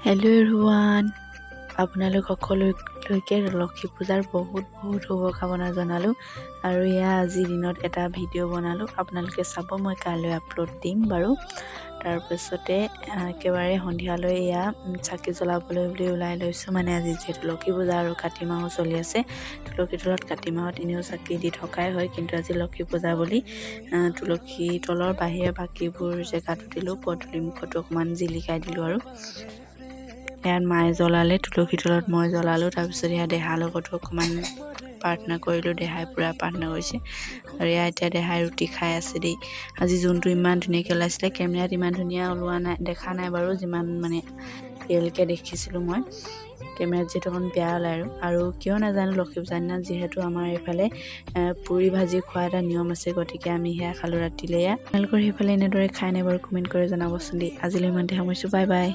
Hello' everyone, আপোনালোক সকলোলৈকে লক্ষী পূজাৰ বহুত শুভকামনা জনালোঁ। আৰু এয়া আজিৰ দিনত এটা ভিডিঅ' বনালোঁ, আপোনালোকে চাব। মই কাইলৈ আপলোড দিম বাৰু। তাৰপিছতে একেবাৰে সন্ধিয়ালৈ এয়া চাকি জ্বলাবলৈ বুলি ওলাই লৈছোঁ। মানে আজি যিহেতু লক্ষী পূজা আৰু কাতি মাহো চলি আছে, তুলসী তলত কাতি মাহত এনেও চাকি দি থকাই হয়, কিন্তু আজি লক্ষী পূজা বুলি তুলসী তলৰ বাহিৰে বাকীবোৰ জেগাতো দিলোঁ। পদূলি মুখতো অকণমান জিলিকাই দিলোঁ। আৰু ইয়াত মায়ে জ্বলালে, তুলসী তলত মই জ্বলালোঁ। তাৰপিছত ইয়াত দেহাৰ লগতো অকণমান প্ৰাৰ্থনা কৰিলোঁ। দেহাই পূৰা প্ৰাৰ্থনা কৰিছে। আৰু এয়া এতিয়া দেহাই ৰুটি খাই আছে দেই। আজি জোনটো ইমান ধুনীয়াকৈ ওলাইছিলে, কেমেৰাত ইমান ধুনীয়া ওলোৱা নাই, দেখা নাই বাৰু, যিমান মানে ৰিয়েলকৈ দেখিছিলোঁ মই। কেমেৰাত যিহেতু অকণ বেয়া ওলায় আৰু কিয় নাজানো, লক্ষী পূজাৰ দিনা যিহেতু আমাৰ এইফালে পুৰি ভাজি খোৱা এটা নিয়ম আছে, গতিকে আমি সেয়া খালোঁ ৰাতিলৈ। আপোনালোকৰ সেইফালে এনেদৰে খাই নাই বাৰু, কমেণ্ট কৰি জনাবচোন দেই। আজিলৈ ইমানতে সামৰিছোঁ, বাই বাই।